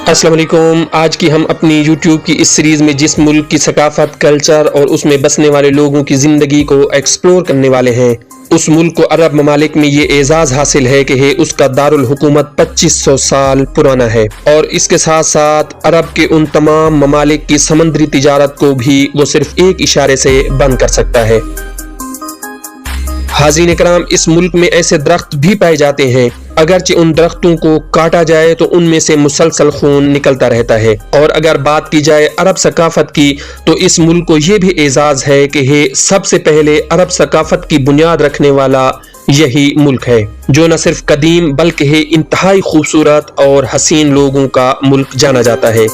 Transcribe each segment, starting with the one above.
अस्सलाम वालेकुम। आज की हम अपनी YouTube की इस सीरीज़ में जिस मुल्क की सकाफत, कल्चर और उसमें बसने वाले लोगों की ज़िंदगी को एक्सप्लोर करने वाले हैं, उस मुल्क को अरब ममालिक में ये एजाज़ हासिल है कि उसका दारुल हुकूमत 2500 साल पुराना है और इसके साथ साथ अरब के उन तमाम ममालिक की समंदरी तिजारत को भी वो सिर्फ एक इशारे से बंद कर सकता है। हाज़रीन इकराम, इस मुल्क में ऐसे दरख्त भी पाए जाते हैं, अगरचे उन दरख्तों को काटा जाए तो उनमें से मुसलसल खून निकलता रहता है। और अगर बात की जाए अरब सकाफत की, तो इस मुल्क को ये भी एजाज़ है कि सबसे पहले अरब सकाफत की बुनियाद रखने वाला यही मुल्क है, जो न सिर्फ कदीम बल्कि इंतहाई खूबसूरत और हसीन लोगों का मुल्क जाना जाता है।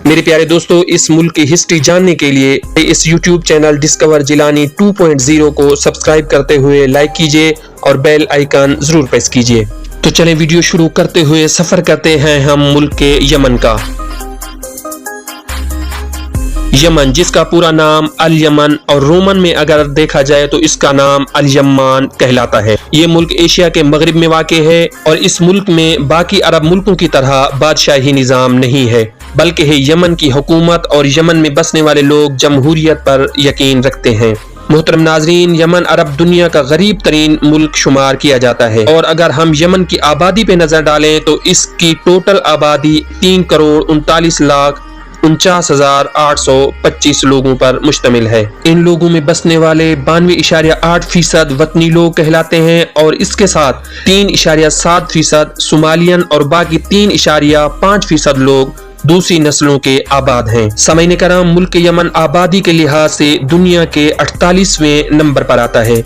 मेरे प्यारे दोस्तों, इस मुल्क की हिस्ट्री जानने के लिए इस YouTube चैनल डिस्कवर जिलानी 2.0 को सब्सक्राइब करते हुए लाइक कीजिए और बेल आइकन जरूर प्रेस कीजिए। तो चलें वीडियो शुरू करते हुए सफर करते हैं हम मुल्क के यमन का। यमन, जिसका पूरा नाम अल यमन और रोमन में अगर देखा जाए तो इसका नाम अल यमान कहलाता है। ये मुल्क एशिया के मगरिब में वाक़े है और इस मुल्क में बाकी अरब मुल्कों की तरह बादशाही निज़ाम नहीं है, बल्कि यमन की हुकूमत और यमन में बसने वाले लोग जमहूरियत पर यकीन रखते हैं। मोहतरम नाजरीन, यमन अरब दुनिया का गरीब तरीन मुल्क शुमार किया जाता है और अगर हम यमन की आबादी पे नजर डालें तो इसकी टोटल आबादी 3,39,49,825 लोगों पर मुश्तमिल है। इन लोगों में बसने वाले 92.8% वतनी लोग कहलाते हैं और इसके साथ 3.7% सोमालियन और बाकी 3.5% लोग दूसरी नस्लों के आबाद हैं। सामईन कराम, मुल्क यमन आबादी के लिहाज से दुनिया के 48वें नंबर पर आता है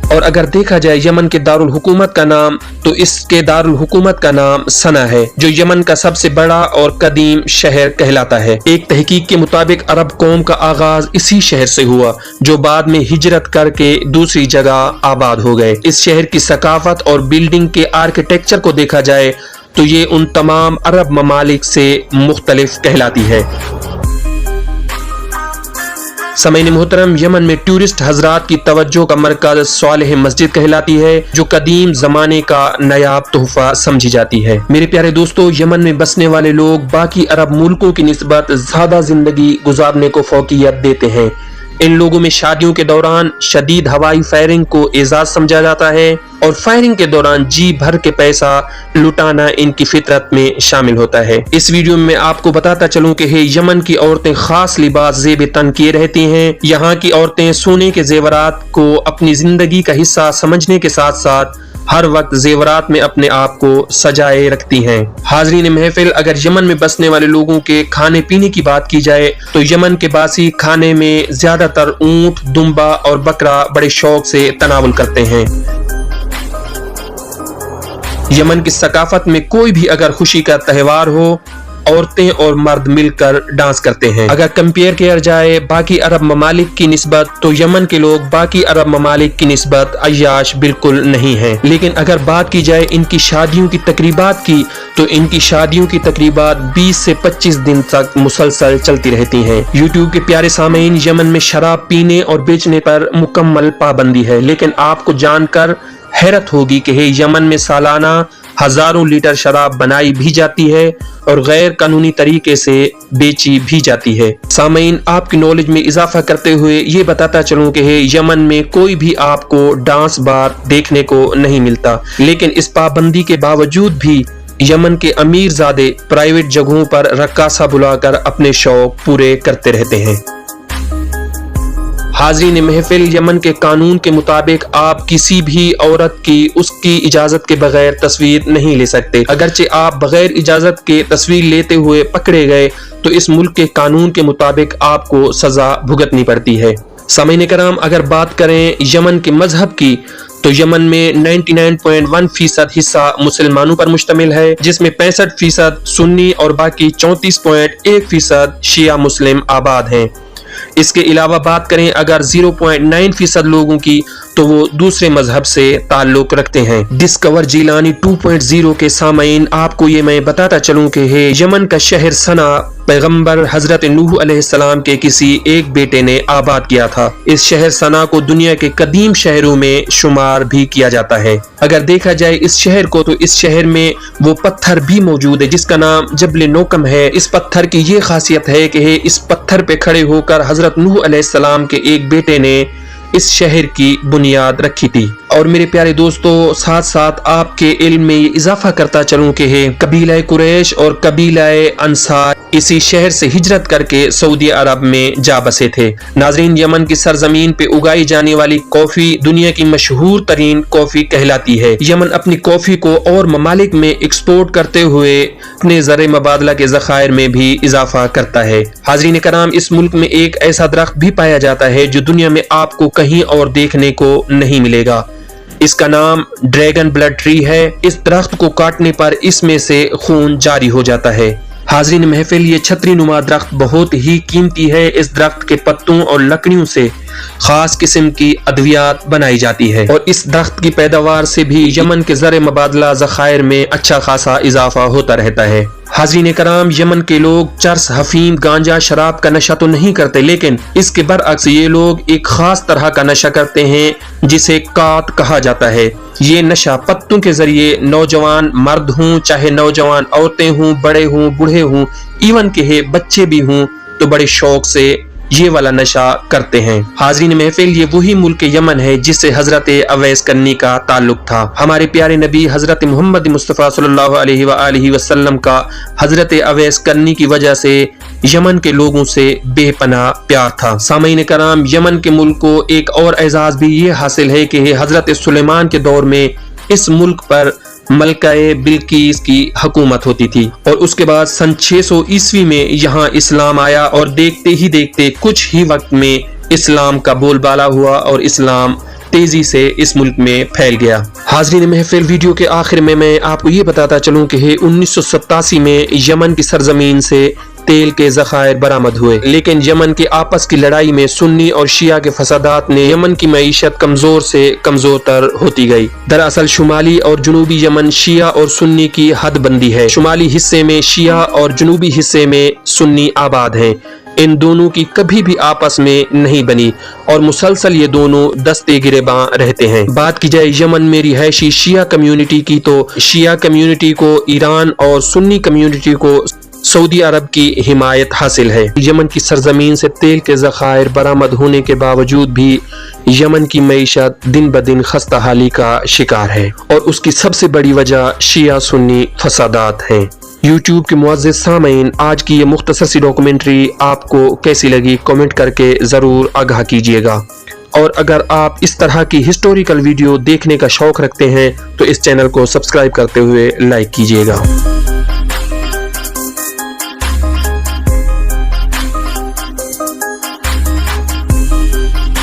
और अगर देखा जाए यमन के दारुल हुकूमत का नाम, तो इसके दारुल हुकूमत का नाम सना है, जो यमन का सबसे बड़ा और कदीम शहर कहलाता है। एक तहकीक के मुताबिक अरब कौम का आगाज इसी शहर से हुआ, जो बाद में हिजरत करके दूसरी जगह आबाद हो गए। इस शहर की सकाफत और बिल्डिंग के आर्किटेक्चर को देखा जाए तो ये उन तमाम अरब ममालिक से मुख्तलिफ कहलाती है। सामईन मोहतरम, यमन में टूरिस्ट हजरात की तवज्जो का मरकज स्वालिह मस्जिद कहलाती है, जो कदीम जमाने का नायाब तोहफा समझी जाती है। मेरे प्यारे दोस्तों, यमन में बसने वाले लोग बाकी अरब मुल्कों की निस्बत ज्यादा जिंदगी गुजारने को फौकियत देते हैं। इन लोगों में शादियों के दौरान शदीद हवाई फायरिंग को एजाज समझा जाता है और फायरिंग के दौरान जी भर के पैसा लुटाना इनकी फितरत में शामिल होता है। इस वीडियो में आपको बताता चलूं कि यमन की औरतें खास लिबास ज़ेब तन किए रहती हैं। यहाँ की औरतें सोने के जेवरात को अपनी जिंदगी का हिस्सा समझने के साथ साथ हर वक्त जेवरात में अपने आप को सजाए रखती हैं। हाजरीन महफिल, अगर यमन में बसने वाले लोगों के खाने पीने की बात की जाए तो यमन के बासी खाने में ज्यादातर ऊंट, दुम्बा और बकरा बड़े शौक से तनावुल करते हैं। यमन की सकाफत में कोई भी अगर खुशी का त्योहार हो, औरतें और मर्द मिलकर डांस करते हैं। अगर कंपेयर किया जाए बाकी अरब ममालिक की निस्बत, तो यमन के लोग बाकी अरब ममालिक की निस्बत अय्याश बिल्कुल नहीं हैं। लेकिन अगर बात की जाए इनकी शादियों की तकरीबात की, तो इनकी शादियों की तकरीबात 20 से 25 दिन तक मुसलसल चलती रहती हैं। यूट्यूब के प्यारे सामीन, यमन में शराब पीने और बेचने पर मुकम्मल पाबंदी है, लेकिन आपको जानकर हैरत होगी कि यमन में सालाना हजारों लीटर शराब बनाई भी जाती है और गैर कानूनी तरीके से बेची भी जाती है। सामीन, आपकी नॉलेज में इजाफा करते हुए ये बताता चलूं कि यमन में कोई भी आपको डांस बार देखने को नहीं मिलता, लेकिन इस पाबंदी के बावजूद भी यमन के अमीर ज़ादे प्राइवेट जगहों पर रक्कासा बुलाकर अपने शौक पूरे करते रहते हैं। हाज़रीन महफिल, यमन के कानून के मुताबिक आप किसी भी औरत की उसकी इजाजत के बगैर तस्वीर नहीं ले सकते। अगरचे आप बगैर इजाजत के तस्वीर लेते हुए पकड़े गए तो इस मुल्क के कानून के मुताबिक आपको सजा भुगतनी पड़ती है। सामीन कराम, अगर बात करें यमन के मजहब की, तो यमन में 99.1% हिस्सा मुसलमानों पर मुश्तमिल है, जिसमें 65% सुन्नी और बाकी 34.1% शिया मुस्लिम आबाद हैं। इसके अलावा बात करें अगर 0.9% लोगों की, तो वो दूसरे मजहब से ताल्लुक रखते हैं। डिस्कवर जिलानी 2.0 के सामीन, आपको ये मैं बताता चलूं कि यमन का शहर सना पैगंबर हजरत नूह अलैहिस्सलाम के किसी एक बेटे ने आबाद किया था। इस शहर सना को दुनिया के कदीम शहरों में शुमार भी किया जाता है। अगर देखा जाए इस शहर को, तो इस शहर में वो पत्थर भी मौजूद है जिसका नाम जबल नोकम है। इस पत्थर की ये खासियत है कि इस पत्थर पे खड़े होकर हजरत नूह अलैहिस्सलाम के एक बेटे ने इस शहर की बुनियाद रखी थी। और मेरे प्यारे दोस्तों, साथ साथ आपके इल्म में ये इजाफा करता चलूं कि कबीला कुरैश और कबीला अंसार इसी शहर से हिजरत करके सऊदी अरब में जा बसे थे। नाजरीन, यमन की सरजमीन पे उगाई जाने वाली कॉफी दुनिया की मशहूर तरीन कॉफी कहलाती है। यमन अपनी कॉफी को और ममालिक में एक्सपोर्ट करते हुए अपने ज़र मबादला के ज़खायर में भी इजाफा करता है। हाज़रीन कराम, इस मुल्क में एक ऐसा दरख्त भी पाया जाता है जो दुनिया में आपको कहीं और देखने को नहीं मिलेगा। इसका नाम ड्रैगन ब्लड ट्री है। इस दरख्त को काटने पर इसमें से खून जारी हो जाता है। हाज़रीन महफिल, ये छतरी नुमा दरख्त बहुत ही कीमती है। इस दरख्त के पत्तों और लकड़ियों से खास किस्म की अद्वियात बनाई जाती है और इस दरख्त की पैदावार से भी यमन के ज़र मबादला ज़खायर में अच्छा खासा इजाफा होता रहता है। हाज़रीन कराम, यमन के लोग चर्स, हफीम, गांजा, शराब का नशा तो नहीं करते, लेकिन इसके बरअक्स ये लोग एक खास तरह का नशा करते हैं जिसे कात कहा जाता है। ये नशा पत्तों के जरिए नौजवान मर्द हों, चाहे नौजवान औरतें हों, बड़े हों, बूढ़े हों, इवन के बच्चे भी हों, तो बड़े शौक से ये वाला नशा करते हैं। हाज़रीन महफिल, ये वही मुल्क यमन है जिससे हजरत अवैस करनी का ताल्लुक था। हमारे प्यारे नबी हजरत मोहम्मद मुस्तफ़ा सल्लल्लाहु अलैहि वसल्लम का हजरत अवैस करनी की वजह से यमन के लोगों से बेपनाह प्यार था। सामईन कराम, यमन के मुल्क को एक और एजाज भी ये हासिल है कि हजरत सुलेमान के दौर में इस मुल्क पर मलकाए बिल्किस की हुकूमत होती थी और उसके बाद सन 600 ईस्वी में यहाँ इस्लाम आया और देखते ही देखते कुछ ही वक्त में इस्लाम का बोलबाला हुआ और इस्लाम तेजी से इस मुल्क में फैल गया। हाज़रीन महफिल, वीडियो के आखिर में मैं आपको ये बताता चलूँ कि 1987 में यमन की सरजमीन से तेल के ज़खायर बरामद हुए, लेकिन यमन के आपस की लड़ाई में सुन्नी और शिया के फसादात ने यमन की मईशत कमजोर से कमजोर तर होती गई। दरअसल शुमाली और जनूबी यमन शिया और सुन्नी की हद बंदी है। शुमाली हिस्से में शिया और जनूबी हिस्से में सुन्नी आबाद हैं। इन दोनों की कभी भी आपस में नहीं बनी और मुसलसल ये दोनों दस्ते गिरेबां रहते हैं। बात की जाए यमन में रिहायशी शिया कम्युनिटी की, तो शिया कम्युनिटी को ईरान और सुन्नी कम्युनिटी को सऊदी अरब की हिमायत हासिल है। यमन की सरजमीन से तेल के ज़खायर बरामद होने के बावजूद भी यमन की मईशत दिन ब दिन खस्ताहाली का शिकार है और उसकी सबसे बड़ी वजह शिया सुन्नी फसादात हैं। यूट्यूब के मुअज़्ज़िज़ सामीन, आज की ये मुख्तसर सी डॉक्यूमेंट्री आपको कैसी लगी कमेंट करके ज़रूर आगाह कीजिएगा। और अगर आप इस तरह की हिस्टोरिकल वीडियो देखने का शौक रखते हैं तो इस चैनल को सब्सक्राइब करते हुए लाइक कीजिएगा।